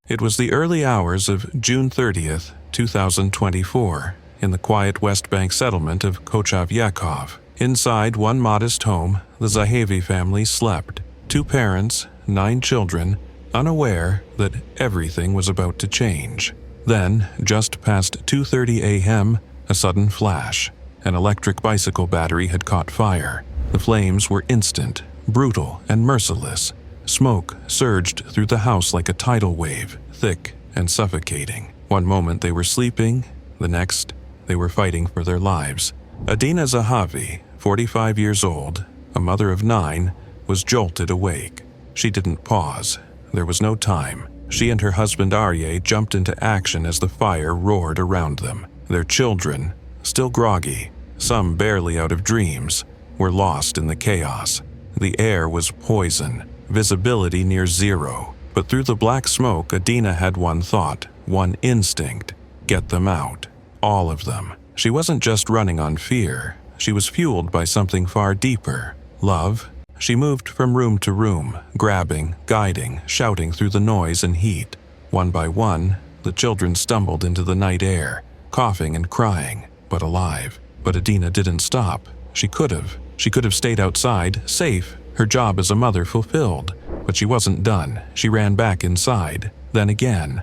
It was the early hours of June 30th, 2024, in the quiet West Bank settlement of Kochav-Yakov. Inside one modest home, the Zahavi family slept. 2 parents, 9 children, unaware that everything was about to change. Then, just past 2:30 a.m., a sudden flash. An electric bicycle battery had caught fire. The flames were instant, brutal, and merciless. Smoke surged through the house like a tidal wave, thick and suffocating. One moment they were sleeping, the next they were fighting for their lives. Adena Zahavi, 45 years old, a mother of 9, was jolted awake. She didn't pause. There was no time. She and her husband Aryeh jumped into action as the fire roared around them. Their children, still groggy, some barely out of dreams, were lost in the chaos. The air was poison, visibility near zero. But through the black smoke, Adena had one thought, one instinct: get them out. All of them. She wasn't just running on fear. She was fueled by something far deeper: love. She moved from room to room, grabbing, guiding, shouting through the noise and heat. One by one, the children stumbled into the night air, coughing and crying, but alive. But Adena didn't stop. She could have. She could have stayed outside, safe, her job as a mother fulfilled. But she wasn't done. She ran back inside. Then again.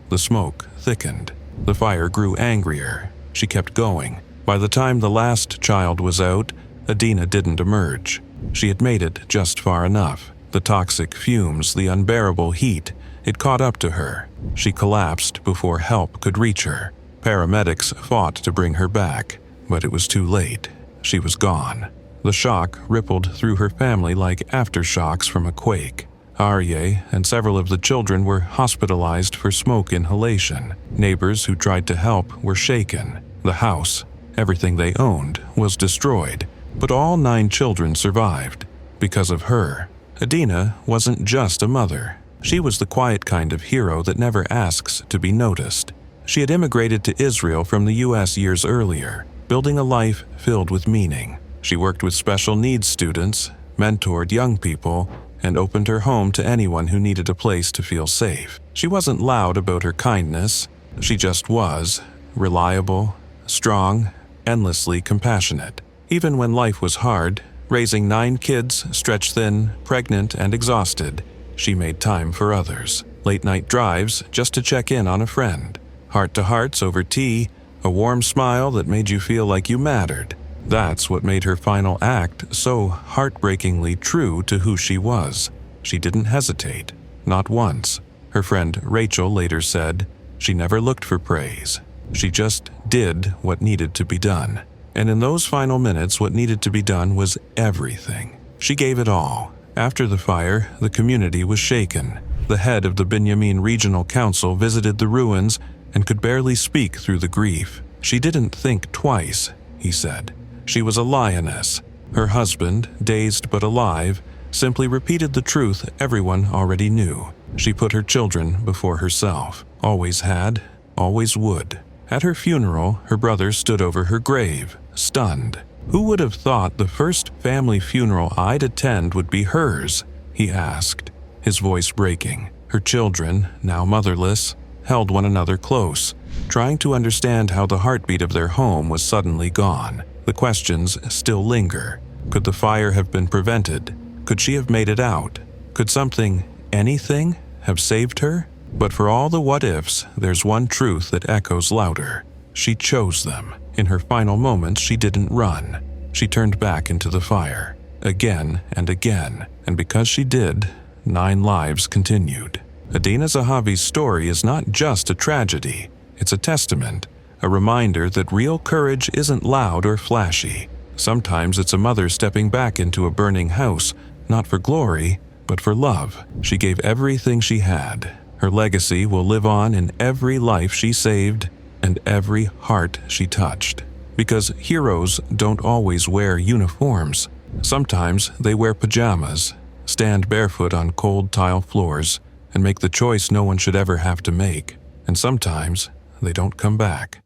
The smoke thickened. The fire grew angrier. She kept going. By the time the last child was out, Adena didn't emerge. She had made it just far enough. The toxic fumes, the unbearable heat, it caught up to her. She collapsed before help could reach her. Paramedics fought to bring her back, but it was too late. She was gone. The shock rippled through her family like aftershocks from a quake. Aryeh and several of the children were hospitalized for smoke inhalation. Neighbors who tried to help were shaken. The house, everything they owned, was destroyed. But all 9 children survived. Because of her. Adena wasn't just a mother. She was the quiet kind of hero that never asks to be noticed. She had immigrated to Israel from the U.S. years earlier, building a life filled with meaning. She worked with special needs students, mentored young people, and opened her home to anyone who needed a place to feel safe. She wasn't loud about her kindness. She just was, reliable, strong, endlessly compassionate. Even when life was hard, raising 9 kids, stretched thin, pregnant, and exhausted, she made time for others. Late-night drives just to check in on a friend. Heart-to-hearts over tea, a warm smile that made you feel like you mattered. That's what made her final act so heartbreakingly true to who she was. She didn't hesitate, not once. Her friend Rachel later said, she never looked for praise. She just did what needed to be done. And in those final minutes, what needed to be done was everything. She gave it all. After the fire, the community was shaken. The head of the Benjamin Regional Council visited the ruins and could barely speak through the grief. "She didn't think twice," he said. "She was a lioness." Her husband, dazed but alive, simply repeated the truth everyone already knew. She put her children before herself. Always had, always would. At her funeral, her brother stood over her grave, stunned. "Who would have thought the first family funeral I'd attend would be hers?" he asked, his voice breaking. Her children, now motherless, held one another close, trying to understand how the heartbeat of their home was suddenly gone. The questions still linger. Could the fire have been prevented? Could she have made it out? Could something, anything, have saved her? But for all the what-ifs, there's one truth that echoes louder. She chose them. In her final moments, she didn't run. She turned back into the fire, again and again, and because she did, 9 lives continued. Adena Zahavi's story is not just a tragedy, it's a testament, a reminder that real courage isn't loud or flashy. Sometimes it's a mother stepping back into a burning house, not for glory, but for love. She gave everything she had. Her legacy will live on in every life she saved and every heart she touched. Because heroes don't always wear uniforms. Sometimes they wear pajamas, stand barefoot on cold tile floors, and make the choice no one should ever have to make. And sometimes they don't come back.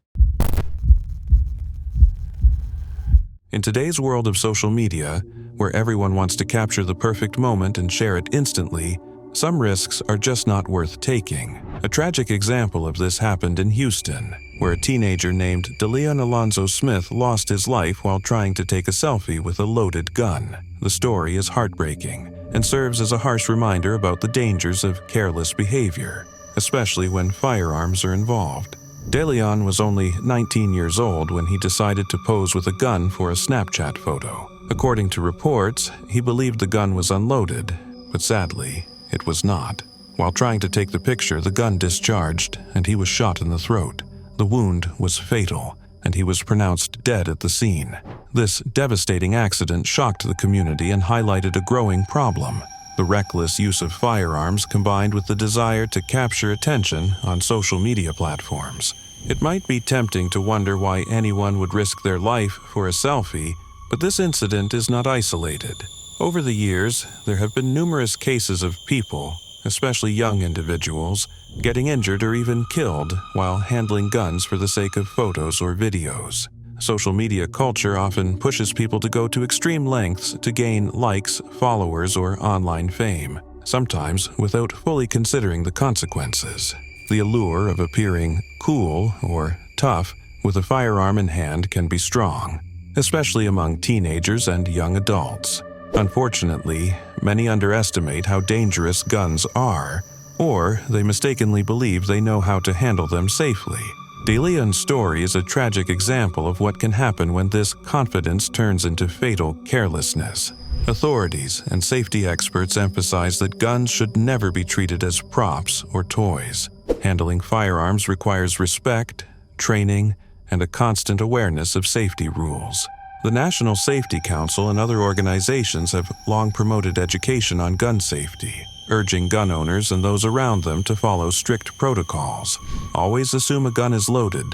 In today's world of social media, where everyone wants to capture the perfect moment and share it instantly, some risks are just not worth taking. A tragic example of this happened in Houston, where a teenager named Deleon Alonzo Smith lost his life while trying to take a selfie with a loaded gun. The story is heartbreaking and serves as a harsh reminder about the dangers of careless behavior, especially when firearms are involved. Deleon was only 19 years old when he decided to pose with a gun for a Snapchat photo. According to reports, he believed the gun was unloaded, but sadly, it was not. While trying to take the picture, the gun discharged and he was shot in the throat. The wound was fatal, and he was pronounced dead at the scene. This devastating accident shocked the community and highlighted a growing problem: the reckless use of firearms combined with the desire to capture attention on social media platforms. It might be tempting to wonder why anyone would risk their life for a selfie, but this incident is not isolated. Over the years, there have been numerous cases of people, especially young individuals, getting injured or even killed while handling guns for the sake of photos or videos. Social media culture often pushes people to go to extreme lengths to gain likes, followers, or online fame, sometimes without fully considering the consequences. The allure of appearing cool or tough with a firearm in hand can be strong, especially among teenagers and young adults. Unfortunately, many underestimate how dangerous guns are, or they mistakenly believe they know how to handle them safely. Deleon's story is a tragic example of what can happen when this confidence turns into fatal carelessness. Authorities and safety experts emphasize that guns should never be treated as props or toys. Handling firearms requires respect, training, and a constant awareness of safety rules. The National Safety Council and other organizations have long promoted education on gun safety, urging gun owners and those around them to follow strict protocols. Always assume a gun is loaded,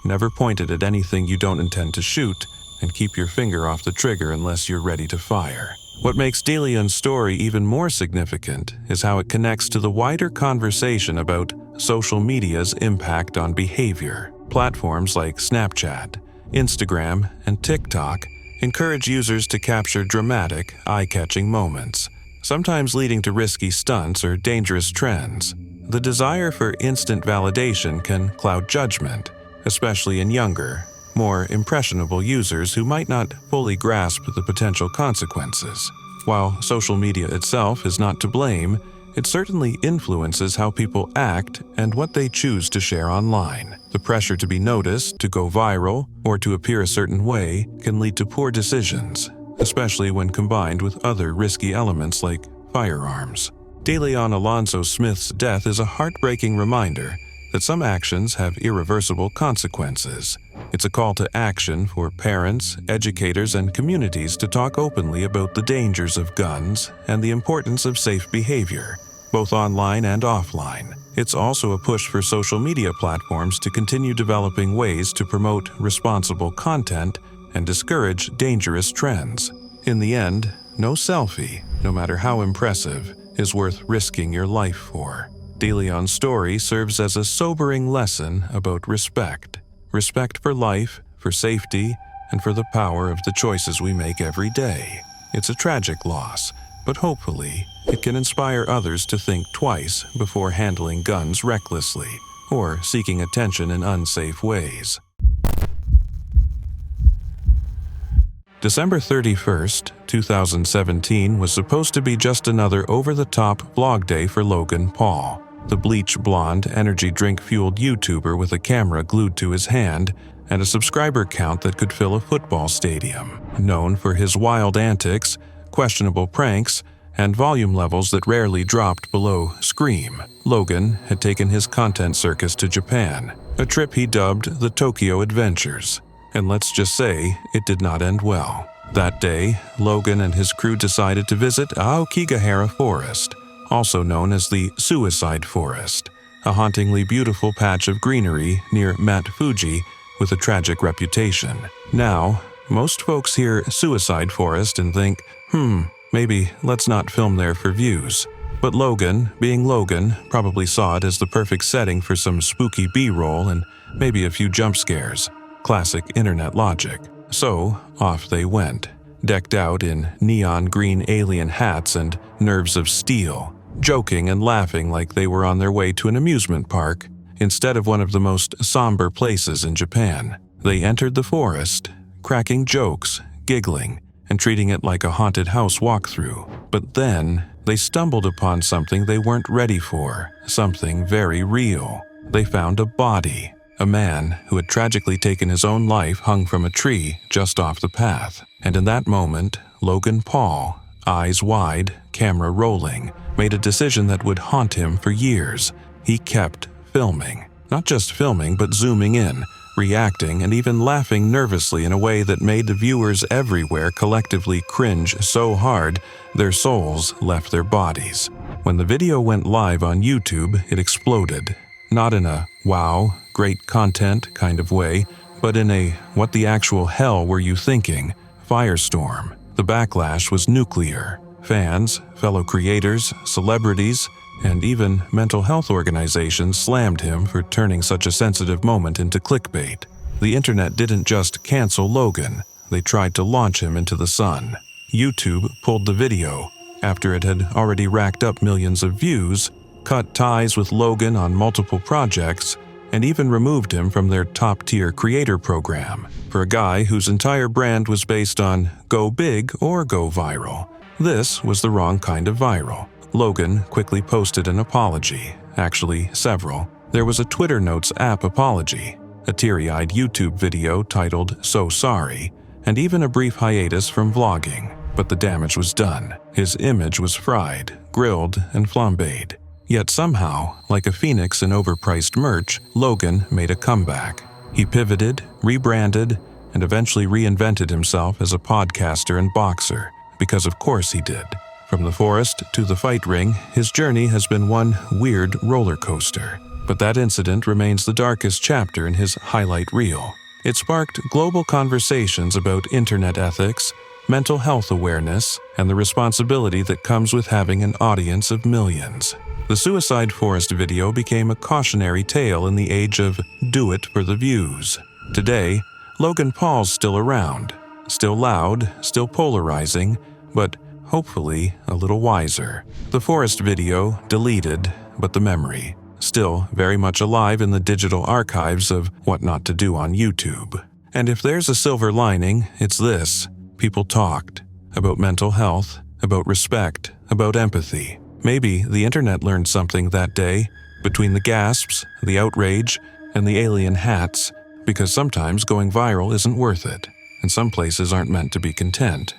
never point it at anything you don't intend to shoot, and keep your finger off the trigger unless you're ready to fire. What makes Deleon's story even more significant is how it connects to the wider conversation about social media's impact on behavior. Platforms like Snapchat, Instagram, and TikTok encourage users to capture dramatic, eye-catching moments, sometimes leading to risky stunts or dangerous trends. The desire for instant validation can cloud judgment, especially in younger, more impressionable users who might not fully grasp the potential consequences. While social media itself is not to blame, it certainly influences how people act and what they choose to share online. The pressure to be noticed, to go viral, or to appear a certain way can lead to poor decisions, especially when combined with other risky elements like firearms. Deleon Alonzo Smith's death is a heartbreaking reminder that some actions have irreversible consequences. It's a call to action for parents, educators, and communities to talk openly about the dangers of guns and the importance of safe behavior, both online and offline. It's also a push for social media platforms to continue developing ways to promote responsible content and discourage dangerous trends. In the end, no selfie, no matter how impressive, is worth risking your life for. Deleon's story serves as a sobering lesson about respect. Respect for life, for safety, and for the power of the choices we make every day. It's a tragic loss, but hopefully, it can inspire others to think twice before handling guns recklessly or seeking attention in unsafe ways. December 31st, 2017 was supposed to be just another over-the-top vlog day for Logan Paul, the bleach-blonde, energy drink-fueled YouTuber with a camera glued to his hand and a subscriber count that could fill a football stadium. Known for his wild antics, questionable pranks, and volume levels that rarely dropped below scream, Logan had taken his content circus to Japan, a trip he dubbed the Tokyo Adventures. And let's just say, it did not end well. That day, Logan and his crew decided to visit Aokigahara Forest, also known as the Suicide Forest, a hauntingly beautiful patch of greenery near Mount Fuji with a tragic reputation. Now, most folks hear Suicide Forest and think, maybe let's not film there for views. But Logan, being Logan, probably saw it as the perfect setting for some spooky B-roll and maybe a few jump scares. Classic internet logic. So, off they went, decked out in neon green alien hats and nerves of steel, joking and laughing like they were on their way to an amusement park instead of one of the most somber places in Japan. They entered the forest, cracking jokes, giggling, and treating it like a haunted house walkthrough. But then, they stumbled upon something they weren't ready for, something very real. They found a body. A man who had tragically taken his own life hung from a tree just off the path. And in that moment, Logan Paul, eyes wide, camera rolling, made a decision that would haunt him for years. He kept filming. Not just filming, but zooming in, reacting, and even laughing nervously in a way that made the viewers everywhere collectively cringe so hard their souls left their bodies. When the video went live on YouTube, it exploded. Not in a, wow, great content kind of way, but in a, what the actual hell were you thinking, firestorm. The backlash was nuclear. Fans, fellow creators, celebrities, and even mental health organizations slammed him for turning such a sensitive moment into clickbait. The internet didn't just cancel Logan, they tried to launch him into the sun. YouTube pulled the video after it had already racked up millions of views, cut ties with Logan on multiple projects, and even removed him from their top-tier creator program. For a guy whose entire brand was based on go big or go viral, this was the wrong kind of viral. Logan quickly posted an apology, actually several. There was a Twitter Notes app apology, a teary-eyed YouTube video titled So Sorry, and even a brief hiatus from vlogging. But the damage was done. His image was fried, grilled, and flambéed. Yet somehow, like a phoenix in overpriced merch, Logan made a comeback. He pivoted, rebranded, and eventually reinvented himself as a podcaster and boxer, because of course he did. From the forest to the fight ring, his journey has been one weird roller coaster. But that incident remains the darkest chapter in his highlight reel. It sparked global conversations about internet ethics, mental health awareness, and the responsibility that comes with having an audience of millions. The Suicide Forest video became a cautionary tale in the age of do it for the views. Today, Logan Paul's still around, still loud, still polarizing, but hopefully a little wiser. The Forest video deleted, but the memory still very much alive in the digital archives of what not to do on YouTube. And if there's a silver lining, it's this. People talked about mental health, about respect, about empathy. Maybe the internet learned something that day, between the gasps, the outrage, and the alien hats, because sometimes going viral isn't worth it, and some places aren't meant to be content.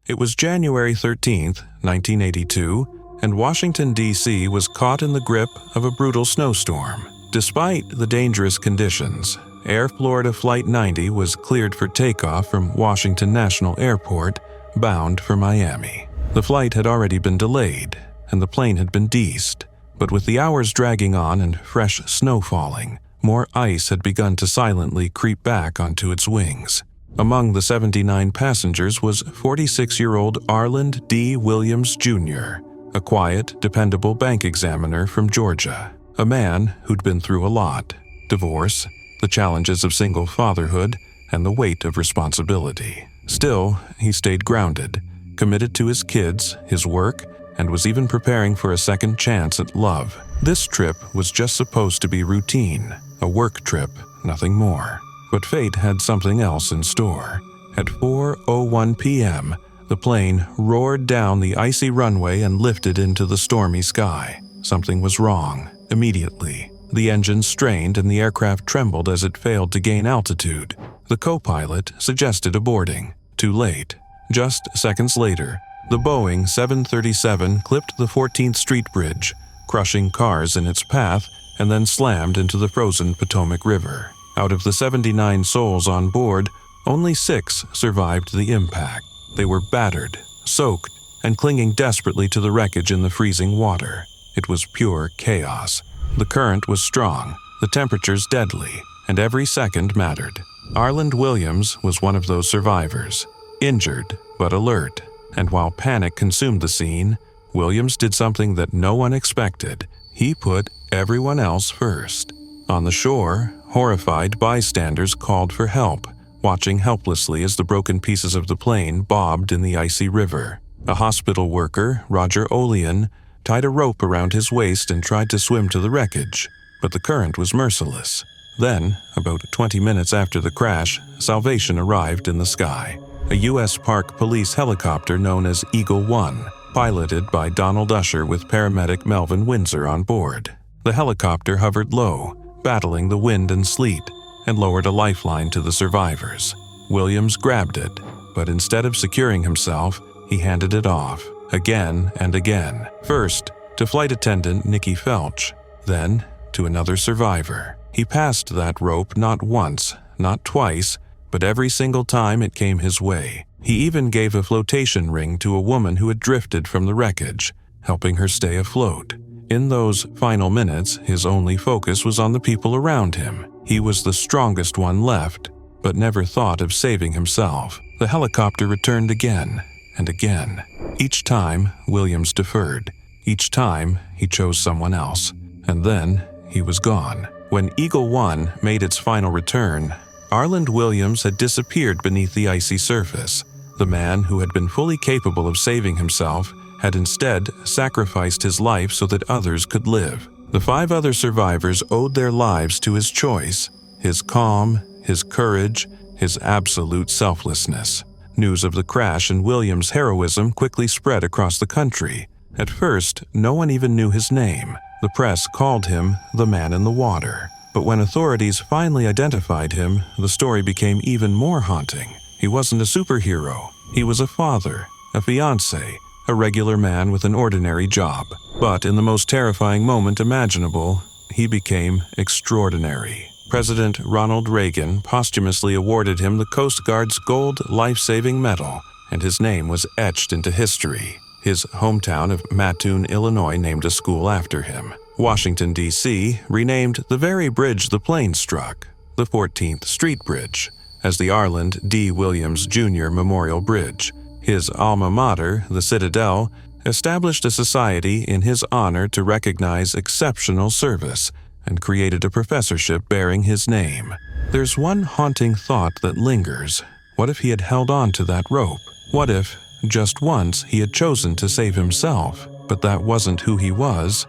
It was January 13th, 1982, and Washington, D.C. was caught in the grip of a brutal snowstorm. Despite the dangerous conditions, Air Florida Flight 90 was cleared for takeoff from Washington National Airport, bound for Miami. The flight had already been delayed, and the plane had been deiced, but with the hours dragging on and fresh snow falling, more ice had begun to silently creep back onto its wings. Among the 79 passengers was 46-year-old Arland D. Williams, Jr., a quiet, dependable bank examiner from Georgia, a man who'd been through a lot: divorce, the challenges of single fatherhood, and the weight of responsibility. Still, he stayed grounded, committed to his kids, his work, and was even preparing for a second chance at love. This trip was just supposed to be routine, a work trip, nothing more. But fate had something else in store. At 4:01 p.m., the plane roared down the icy runway and lifted into the stormy sky. Something was wrong. Immediately, the engine strained and the aircraft trembled as it failed to gain altitude. The co-pilot suggested aborting. Too late. Just seconds later, the Boeing 737 clipped the 14th Street Bridge, crushing cars in its path, and then slammed into the frozen Potomac River. Out of the 79 souls on board, only 6 survived the impact. They were battered, soaked, and clinging desperately to the wreckage in the freezing water. It was pure chaos. The current was strong, the temperatures deadly, and every second mattered. Arland Williams was one of those survivors, injured but alert, and while panic consumed the scene, Williams did something that no one expected. He put everyone else first. On the shore, horrified bystanders called for help, watching helplessly as the broken pieces of the plane bobbed in the icy river. A hospital worker, Roger Olean, tied a rope around his waist and tried to swim to the wreckage, but the current was merciless. Then, about 20 minutes after the crash, salvation arrived in the sky. A U.S. Park Police helicopter known as Eagle One, piloted by Donald Usher with paramedic Melvin Windsor on board. The helicopter hovered low, battling the wind and sleet, and lowered a lifeline to the survivors. Williams grabbed it, but instead of securing himself, he handed it off, again and again. First, to flight attendant Nikki Felch, then to another survivor. He passed that rope not once, not twice, but every single time it came his way. He even gave a flotation ring to a woman who had drifted from the wreckage, helping her stay afloat. In those final minutes, his only focus was on the people around him. He was the strongest one left, but never thought of saving himself. The helicopter returned again and again. Each time, Williams deferred. Each time, he chose someone else. And then, he was gone. When Eagle One made its final return, Arland Williams had disappeared beneath the icy surface. The man who had been fully capable of saving himself had instead sacrificed his life so that others could live. The 5 other survivors owed their lives to his choice, his calm, his courage, his absolute selflessness. News of the crash and Williams' heroism quickly spread across the country. At first, no one even knew his name. The press called him the man in the water. But when authorities finally identified him, the story became even more haunting. He wasn't a superhero. He was a father, a fiancé, a regular man with an ordinary job. But in the most terrifying moment imaginable, he became extraordinary. President Ronald Reagan posthumously awarded him the Coast Guard's Gold Life-Saving Medal, and his name was etched into history. His hometown of Mattoon, Illinois named a school after him. Washington, D.C. renamed the very bridge the plane struck, the 14th Street Bridge, as the Arland D. Williams, Jr. Memorial Bridge. His alma mater, the Citadel, established a society in his honor to recognize exceptional service and created a professorship bearing his name. There's one haunting thought that lingers. What if he had held on to that rope? What if, just once, he had chosen to save himself, but that wasn't who he was?